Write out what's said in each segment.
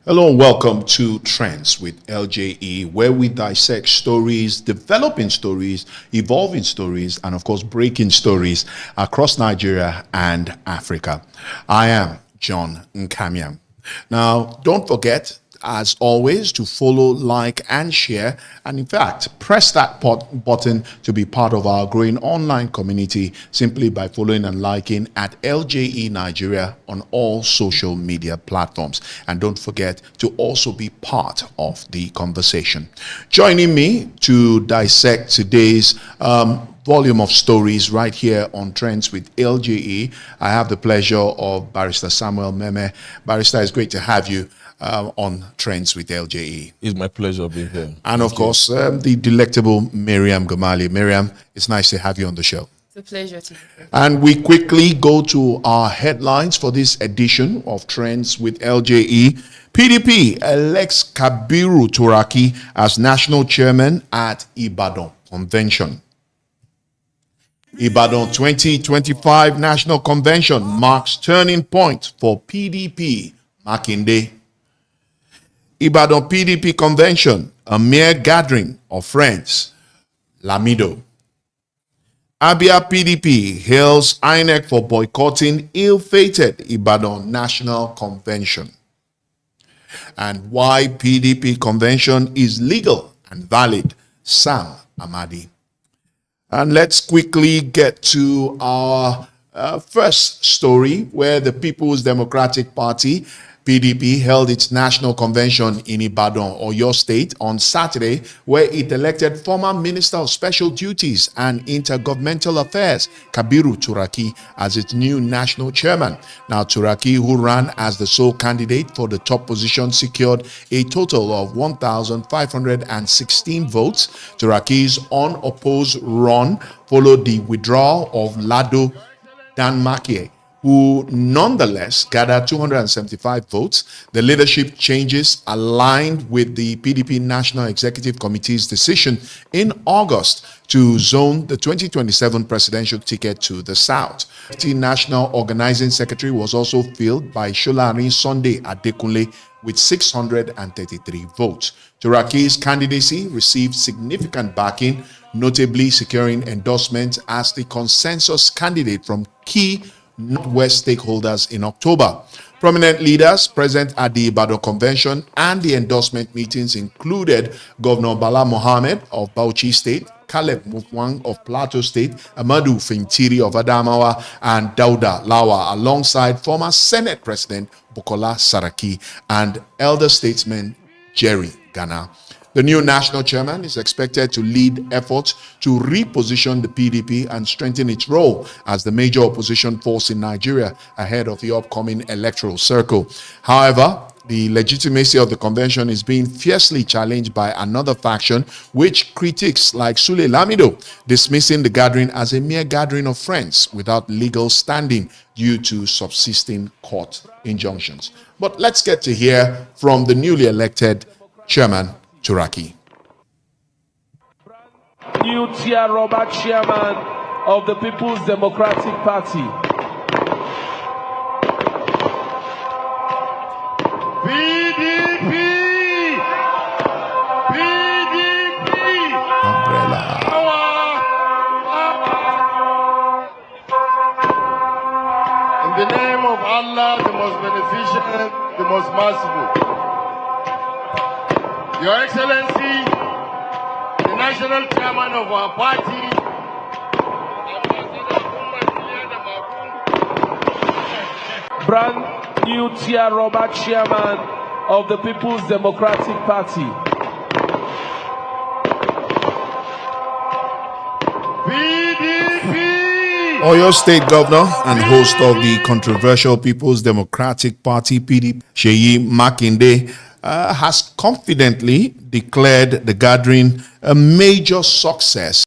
Hello and welcome to Trends with LJE, where we dissect stories, developing stories, evolving stories, and of course breaking stories across Nigeria and Africa. I am John Nkamiam. Now, don't forget, as always, to follow, like, and share, and in fact, press that button to be part of our growing online community simply by following and liking at LJE Nigeria on all social media platforms. And don't forget to also be part of the conversation. Joining me to dissect today's volume of stories right here on Trends with LJE, I have the pleasure of Barrister Samuel Meme. Barrister, it's great to have you on Trends with LJE. It's my pleasure being here. And of course, the delectable Miriam Gamali. Miriam, it's nice to have you on the show. It's a pleasure to be here. And we quickly go to our headlines for this edition of Trends with LJE. PDP elects Kabiru Turaki as national chairman at Ibadan Convention. Ibadan 2025 National Convention marks turning point for PDP. Makinde. Ibadan PDP Convention, a mere gathering of friends. Lamido. Abia PDP hails INEC for boycotting ill-fated Ibadan National Convention. And why PDP Convention is legal and valid. Sam Amadi. And let's quickly get to our first story, where the People's Democratic Party, PDP, held its national convention in Ibadan, Oyo State, on Saturday, where it elected former Minister of Special Duties and Intergovernmental Affairs, Kabiru Turaki, as its new national chairman. Now, Turaki, who ran as the sole candidate for the top position, secured a total of 1,516 votes. Turaki's unopposed run followed the withdrawal of Lado Danmakie, who nonetheless gathered 275 votes. The leadership changes aligned with the PDP National Executive Committee's decision in August to zone the 2027 presidential ticket to the south. The National Organizing Secretary was also filled by Sholari Sunday Adekunle with 633 votes. Turaki's candidacy received significant backing, notably securing endorsement as the consensus candidate from key Northwest stakeholders in October. Prominent leaders present at the Ibadan Convention and the endorsement meetings included Governor Bala Mohammed of Bauchi State, Caleb Mufwang of Plateau State, Amadou Fintiri of Adamawa, and Dauda Lawa, alongside former Senate President Bukola Saraki and elder statesman Jerry Gana. The new national chairman is expected to lead efforts to reposition the PDP and strengthen its role as the major opposition force in Nigeria ahead of the upcoming electoral circle. However, the legitimacy of the convention is being fiercely challenged by another faction, which critics like Sule Lamido, dismissing the gathering as a mere gathering of friends without legal standing due to subsisting court injunctions. But let's get to hear from the newly elected chairman, Turaki. New Tier Robert, chairman of the People's Democratic Party. PDP! PDP! Umbrella. In the name of Allah, the most beneficent, the most merciful. Your Excellency, the national chairman of our party, Brand new Tier Robert, chairman of the People's Democratic Party. PDP! Oyo State Governor and host of the controversial People's Democratic Party, PDP, Seyi Makinde, has confidently declared the gathering a major success.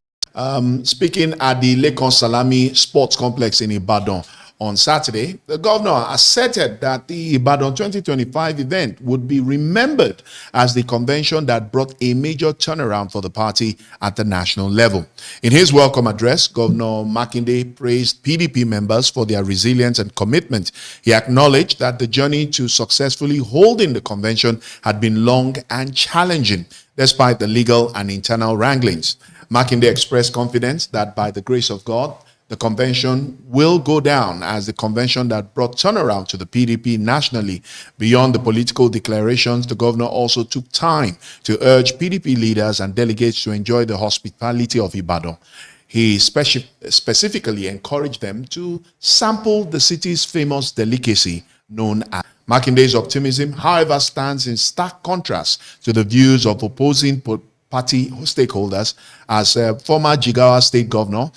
Speaking at the Lekon Salami Sports Complex in Ibadan On Saturday, the governor asserted that the Ibadan 2025 event would be remembered as the convention that brought a major turnaround for the party at the national level. In his welcome address, Governor Makinde praised PDP members for their resilience and commitment. He acknowledged that the journey to successfully holding the convention had been long and challenging, despite the legal and internal wranglings. Makinde expressed confidence that by the grace of God, the convention will go down as the convention that brought turnaround to the PDP nationally. Beyond the political declarations, the governor also took time to urge PDP leaders and delegates to enjoy the hospitality of Ibadan. He specifically encouraged them to sample the city's famous delicacy known as. Makinde's optimism, however, stands in stark contrast to the views of opposing party stakeholders, as former Jigawa State Governor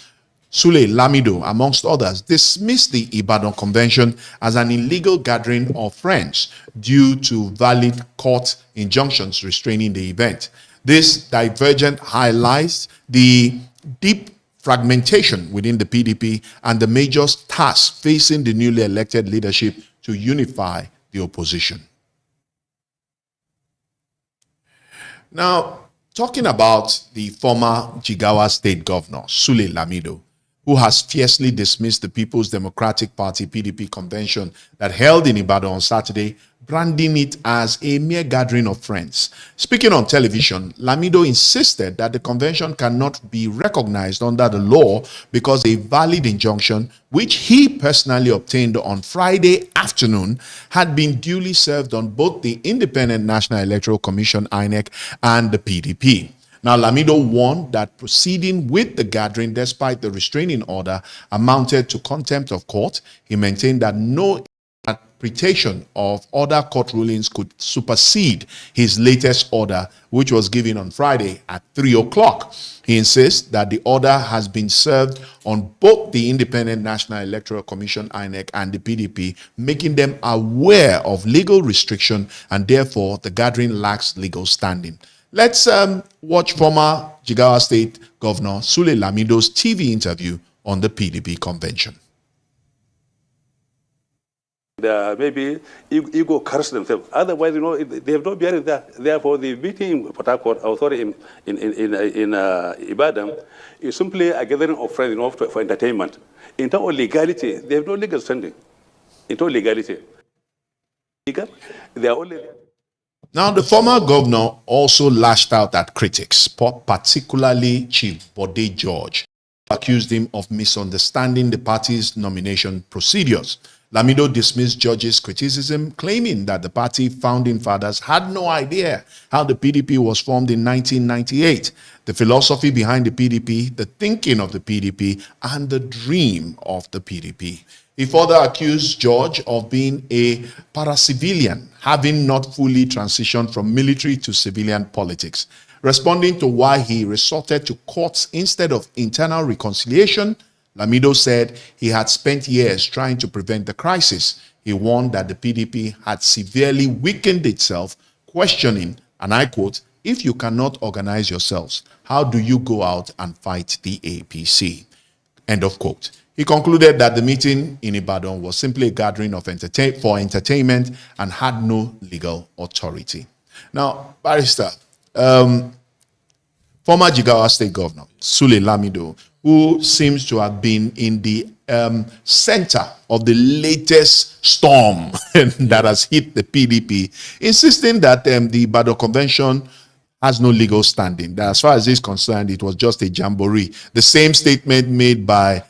Sule Lamido, amongst others, dismissed the Ibadan Convention as an illegal gathering of friends due to valid court injunctions restraining the event. This divergence highlights the deep fragmentation within the PDP and the major task facing the newly elected leadership to unify the opposition. Now, talking about the former Jigawa State Governor, Sule Lamido, who has fiercely dismissed the People's Democratic Party PDP convention that held in Ibadan on Saturday, branding it as a mere gathering of friends. Speaking on television, Lamido insisted that the convention cannot be recognized under the law because a valid injunction, which he personally obtained on Friday afternoon, had been duly served on both the Independent National Electoral Commission, INEC, and the PDP. Now, Lamido warned that proceeding with the gathering despite the restraining order amounted to contempt of court. He maintained that no interpretation of other court rulings could supersede his latest order, which was given on Friday at 3 o'clock. He insists that the order has been served on both the Independent National Electoral Commission, INEC, and the PDP, making them aware of legal restriction, and therefore the gathering lacks legal standing. Let's watch former Jigawa State Governor Sule Lamido's TV interview on the PDP convention. Maybe ego curse themselves. Otherwise, they have no bearing there. Therefore, the meeting in Port Harcourt, in Ibadan, is simply a gathering of friends for entertainment. In terms of legality, they have no legal standing. In terms of legality, they are only. Now, the former governor also lashed out at critics, particularly Chief Bode George, who accused him of misunderstanding the party's nomination procedures. Lamido dismissed George's criticism, claiming that the party founding fathers had no idea how the PDP was formed in 1998, the philosophy behind the PDP, the thinking of the PDP, and the dream of the PDP. He further accused George of being a para-civilian, having not fully transitioned from military to civilian politics. Responding to why he resorted to courts instead of internal reconciliation, Lamido said he had spent years trying to prevent the crisis. He warned that the PDP had severely weakened itself, questioning, and I quote, "If you cannot organize yourselves, how do you go out and fight the APC?" End of quote. He concluded that the meeting in Ibadan was simply a gathering of for entertainment and had no legal authority. Now, Barrister, former Jigawa State Governor Sule Lamido, who seems to have been in the center of the latest storm that has hit the PDP, insisting that the Ibadan Convention has no legal standing. That as far as he's concerned, it was just a jamboree. The same statement made by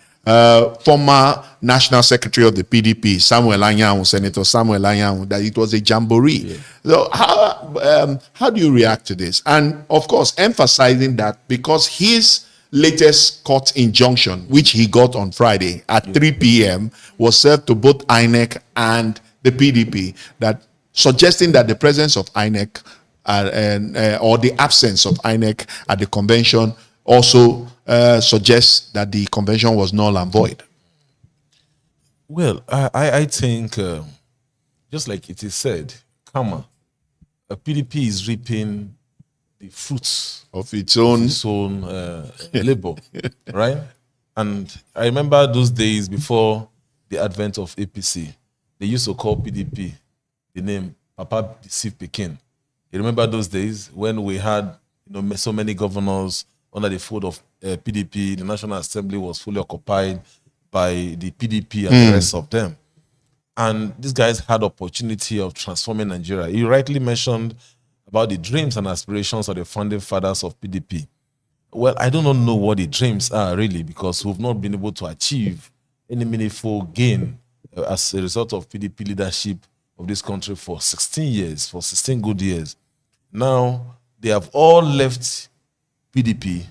former National Secretary of the PDP, Senator Samuel Anyanwu, that it was a jamboree. Yeah. So how do you react to this? And of course, emphasizing that because his latest court injunction, which he got on Friday at 3 p.m., was served to both INEC and the PDP, that suggesting that the presence of INEC or the absence of INEC at the convention also suggests that the convention was null and void. Well, I think, just like it is said, karma, PDP is reaping the fruits of its own labor, right? And I remember those days before the advent of APC, they used to call PDP the name Papa Deceived Pekin. You remember those days when we had so many governors under the fold of PDP, the National Assembly was fully occupied by the PDP and the rest of them. And these guys had opportunity of transforming Nigeria. You rightly mentioned about the dreams and aspirations of the founding fathers of PDP. Well, I do not know what the dreams are really, because we've not been able to achieve any meaningful gain as a result of PDP leadership of this country for 16 years, for 16 good years. Now, they have all left PDP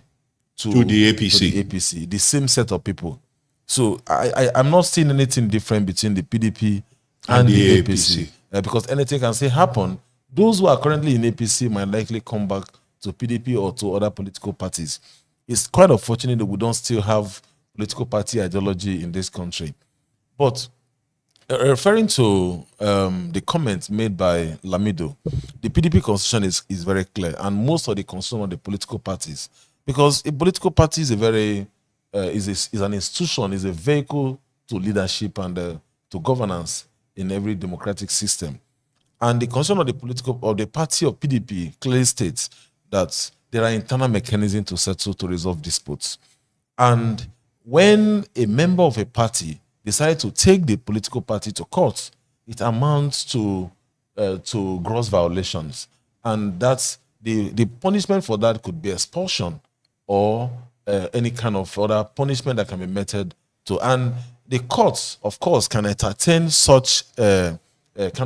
to the APC. To the APC, the same set of people. So I'm not seeing anything different between the PDP and the APC. Because anything can still happen. Those who are currently in APC might likely come back to PDP or to other political parties. It's quite unfortunate that we don't still have political party ideology in this country. But referring to the comments made by Lamido, the PDP constitution is very clear, and most of the constitution of the political parties, because a political party is a very is an institution, is a vehicle to leadership and to governance in every democratic system. And the constitution of the party of PDP clearly states that there are internal mechanisms to settle, to resolve disputes. And when a member of a party decides to take the political party to court, it amounts to gross violations. And that's the punishment for that could be expulsion or any kind of other punishment that can be meted to. And the courts, of course, can entertain such kind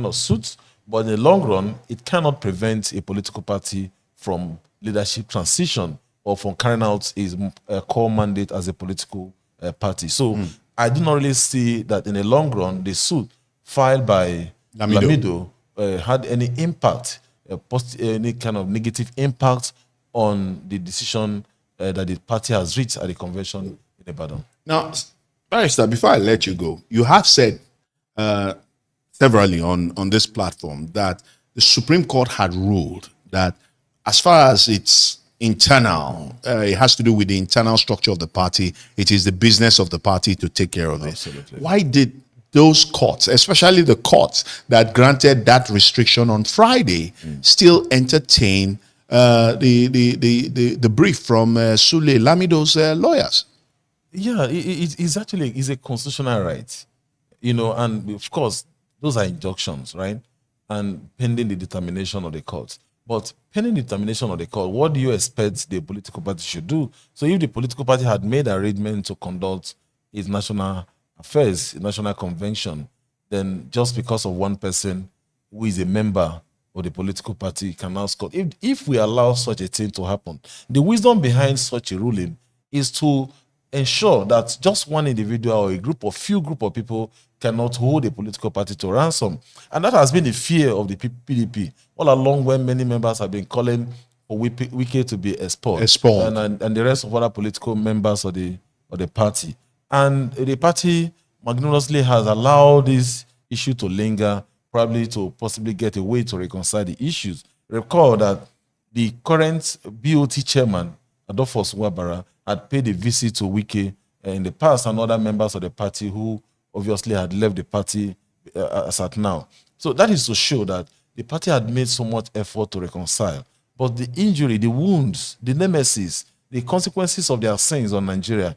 of suits, but in the long run, it cannot prevent a political party from leadership transition or from carrying out its core mandate as a political party. So I do not really see that in the long run, the suit filed by Lamido had any impact, any kind of negative impact on the decision that the party has reached at the convention in Ibadan. Now, Barrister, before I let you go, you have said severally on this platform that the Supreme Court had ruled that as far as it's internal, it has to do with the internal structure of the party. It is the business of the party to take care of it. Absolutely. Why did those courts, especially the courts that granted that restriction on Friday, still entertain the brief from Sule Lamido's lawyers? Yeah, it's actually a constitutional right, and of course those are injunctions, right? And pending the determination of the court. But pending the determination of the court, what do you expect the political party should do? So if the political party had made arrangement to conduct its national affairs, national convention, then just because of one person who is a member of the political party can now score. If we allow such a thing to happen, the wisdom behind such a ruling is to ensure that just one individual or a few group of people cannot hold a political party to ransom. And that has been the fear of the PDP all along, when many members have been calling for Wike to be expelled. And the rest of other political members of the party. And the party magnanimously has allowed this issue to linger, probably to possibly get a way to reconcile the issues. Recall that the current BOT chairman, Adolphus Wabara, had paid a visit to Wike in the past, and other members of the party who obviously had left the party as at now. So that is to show that the party had made so much effort to reconcile. But the injury, the wounds, the nemesis, the consequences of their sins on Nigeria,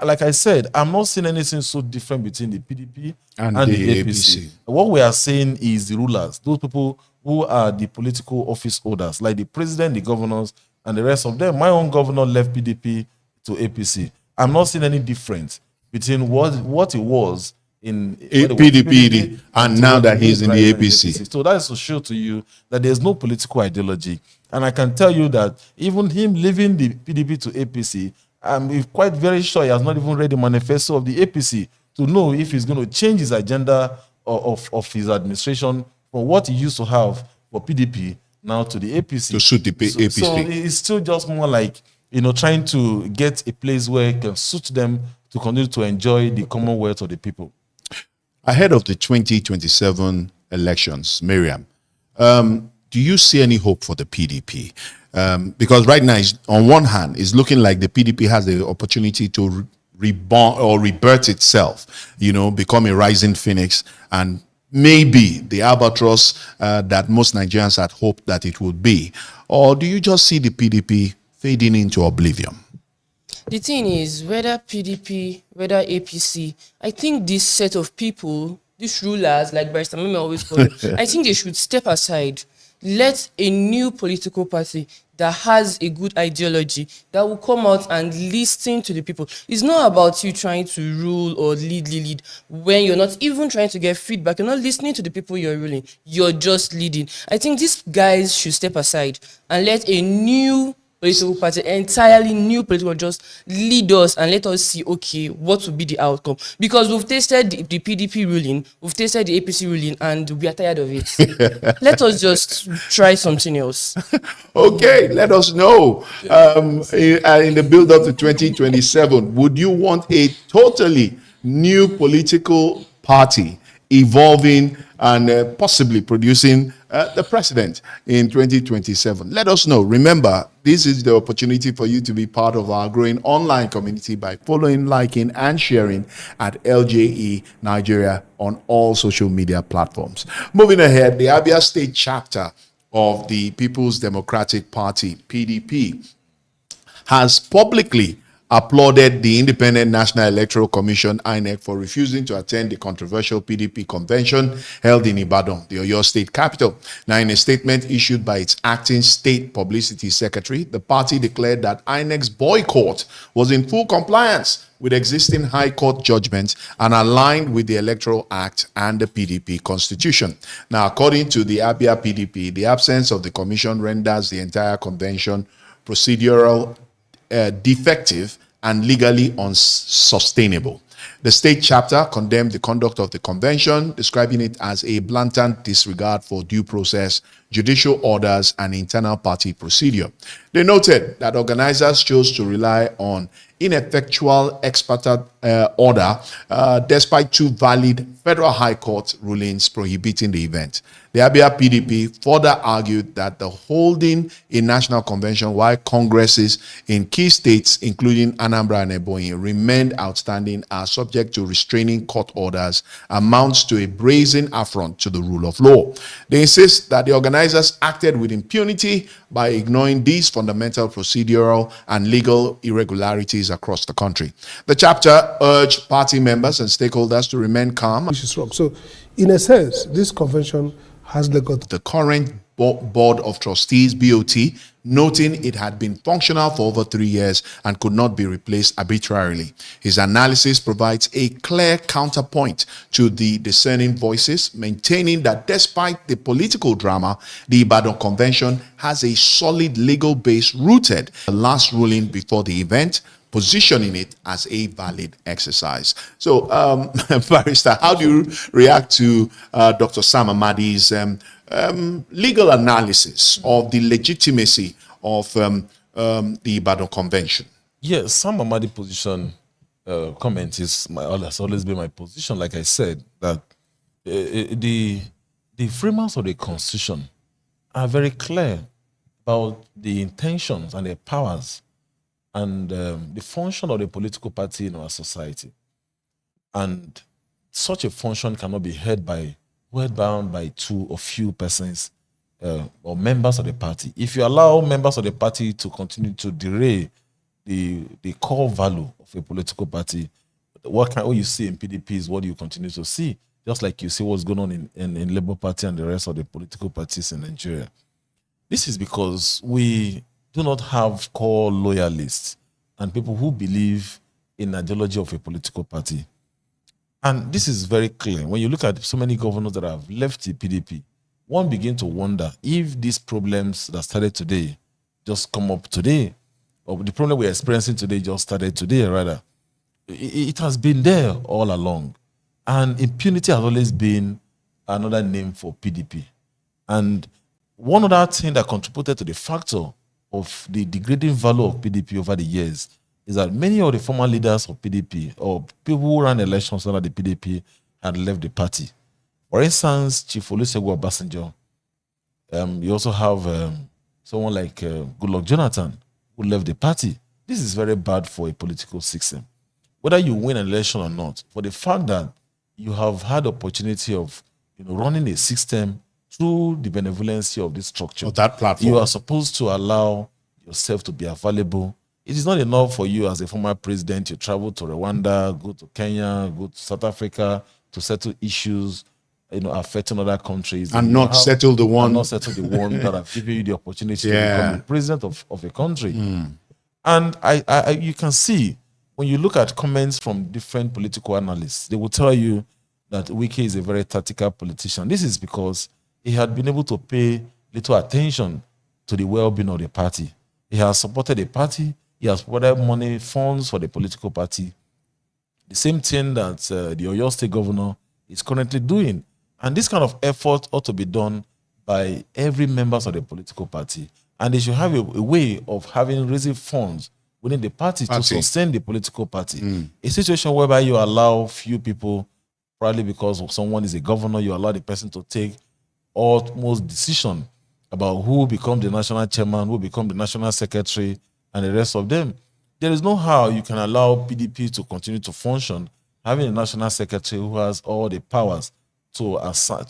like I said, I'm not seeing anything so different between the PDP and the APC. What we are saying is the rulers, those people who are the political office holders, like the president, the governors, and the rest of them. My own governor left PDP to APC. I'm not seeing any difference between what it was in PDP and now that he's in the APC. So that is to show to you that there's no political ideology. And I can tell you that even him leaving the PDP to APC, I'm quite very sure he has not even read the manifesto of the APC to know if he's going to change his agenda of his administration from what he used to have for PDP now to the APC. To suit the APC. So it's still just more like, trying to get a place where it can suit them to continue to enjoy the commonwealth of the people. Ahead of the 2027 elections, Miriam, do you see any hope for the PDP? Because right now, on one hand, it's looking like the PDP has the opportunity to reborn or rebirth itself, become a rising phoenix, and maybe the albatross that most Nigerians had hoped that it would be? Or do you just see the PDP fading into oblivion? The thing is, whether PDP, whether APC, I think this set of people, these rulers, like Barrister Mimi always call them, I think they should step aside. Let a new political party that has a good ideology that will come out and listen to the people. It's not about you trying to rule or lead when you're not even trying to get feedback. You're not listening to the people you're ruling. You're just leading. I think these guys should step aside and let a new political party, entirely new political, just lead us and let us see, okay, what will be the outcome. Because we've tasted the PDP ruling, we've tasted the APC ruling, and we are tired of it. Let us just try something else. Okay, let us know. In the build-up to 2027, would you want a totally new political party evolving and possibly producing the president in 2027? Let us know. Remember, this is the opportunity for you to be part of our growing online community by following, liking, and sharing at LJE Nigeria on all social media platforms. Moving ahead, the Abia State chapter of the People's Democratic Party, PDP, has publicly applauded the Independent National Electoral Commission, INEC, for refusing to attend the controversial PDP convention held in Ibadan, the Oyo State capital. Now, in a statement issued by its acting state publicity secretary, the party declared that INEC's boycott was in full compliance with existing High Court judgments and aligned with the Electoral Act and the PDP Constitution. Now, according to the Abia PDP, the absence of the commission renders the entire convention procedural defective and legally unsustainable. The state chapter condemned the conduct of the convention, describing it as a blatant disregard for due process, judicial orders, and internal party procedure. They noted that organizers chose to rely on ineffectual ex parte order despite two valid federal high court rulings prohibiting the event. The Abia PDP further argued that the holding a national convention while congresses in key states, including Anambra and Ebonyi, remained outstanding are subject to restraining court orders amounts to a brazen affront to the rule of law. They insist that the organizers acted with impunity by ignoring these fundamental procedural and legal irregularities across the country. The chapter urged party members and stakeholders to remain calm. Which is wrong. So, in a sense, this convention has the current Board of Trustees, BOT, noting it had been functional for over 3 years and could not be replaced arbitrarily. His analysis provides a clear counterpoint to the dissenting voices, maintaining that despite the political drama, the Ibadan Convention has a solid legal base rooted in the last ruling before the event, positioning it as a valid exercise. So, Barrister, how do you react to Dr. Sam Amadi's legal analysis of the legitimacy of the Ibadan Convention? Yes, Sam Amadi's position comment has always been my position. Like I said, that the framers of the Constitution are very clear about the intentions and the powers and the function of the political party in our society. And such a function cannot be held bound by two or few persons or members of the party. If you allow members of the party to continue to derail the core value of a political party, what you see in PDP is what you continue to see, just like you see what's going on in Labour Party and the rest of the political parties in Nigeria. This is because we do not have core loyalists and people who believe in the ideology of a political party. And this is very clear. When you look at so many governors that have left the PDP, one begins to wonder if these problems that started today just come up today, or the problem we're experiencing today just started today, rather. It has been there all along. And impunity has always been another name for PDP. And one other thing that contributed to the factor of the degrading value of PDP over the years is that many of the former leaders of PDP or people who ran elections under the PDP had left the party. For instance, Chief Olusegun Obasanjo. You also have someone like Goodluck Jonathan who left the party. This is very bad for a political system. whether you win an election or not, for the fact that you have had the opportunity of running a system through the benevolency of this structure, of that platform, you are supposed to allow yourself to be available. It is not enough for you as a former president to travel to Rwanda, go to Kenya, go to South Africa to settle issues affecting other countries, and not settle the one that have given you the opportunity to become the president of a country. And you can see when you look at comments from different political analysts, they will tell you that Wike is a very tactical politician. This is because he had been able to pay little attention to the well-being of the party. He has supported the party. He has provided money, funds for the political party. The same thing that the Oyo State governor is currently doing. And this kind of effort ought to be done by every member of the political party. And they should have a way of raising funds within the party to sustain the political party. A situation whereby you allow few people, probably because of someone is a governor, you allow the person to take almost decision about who will become the national chairman, who will become the national secretary, and the rest of them. There is no how you can allow PDP to continue to function, having a national secretary who has all the powers to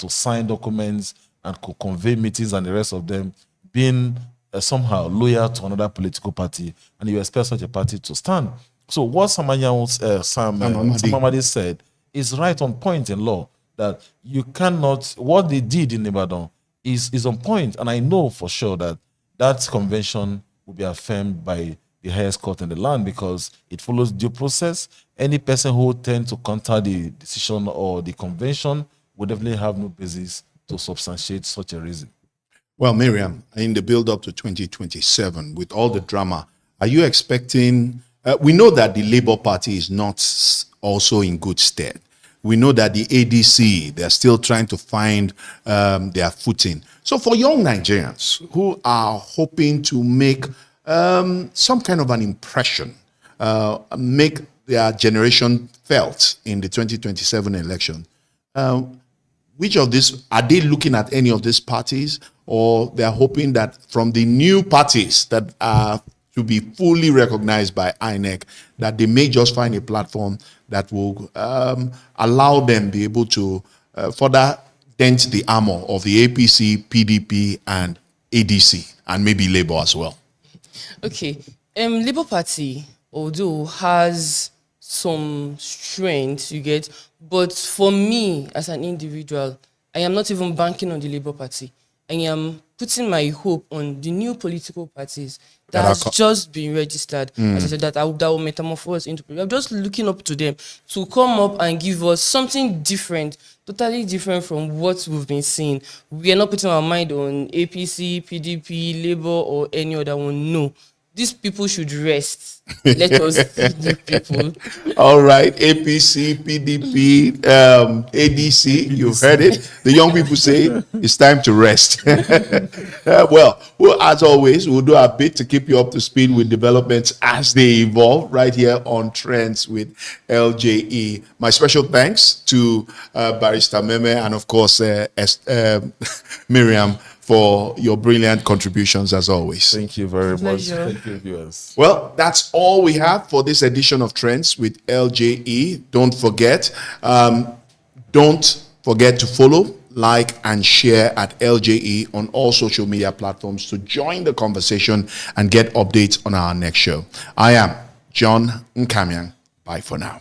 sign documents and convey meetings and the rest of them, being somehow loyal to another political party, and you expect such a party to stand. So what Sam Mamadi said is right on point in law, that you cannot, what they did in Ibadan is on point, and I know for sure that that convention will be affirmed by the highest court in the land because it follows due process. Any person who tends to counter the decision or the convention would definitely have no basis to substantiate such a reason. Well, Miriam, in the build-up to 2027, with all the drama, are you expecting... we know that the Labour Party is not also in good stead. We know that the ADC, they're still trying to find their footing. So for young Nigerians who are hoping to make some kind of an impression, make their generation felt in the 2027 election, which of these, are they looking at any of these parties, or they're hoping that from the new parties that are to be fully recognized by INEC, that they may just find a platform that will allow them be able to further dent the armor of the APC, PDP, and ADC, and maybe Labour as well? Okay. Labour Party, although, has some strength, you get, but for me, as an individual, I am not even banking on the Labour Party. I am putting my hope on the new political parties that has just been registered. As I said, that will metamorphose into. I'm just looking up to them to come up and give us something different, totally different from what we've been seeing. We are not putting our mind on APC, PDP, Labour, or any other one. No. These people should rest. Let us see the people. All right, APC, PDP, ADC, you've heard it. The young people say it's time to rest. Well, as always, we'll do our bit to keep you up to speed with developments as they evolve right here on Trends with LJE. My special thanks to Barrister Meme and, of course, Miriam, for your brilliant contributions as always. Thank you very much. Thank you, viewers. Well, that's all we have for this edition of Trends with LJE. Don't forget to follow, like, and share at LJE on all social media platforms to join the conversation and get updates on our next show. I am John Nkamiang. Bye for now.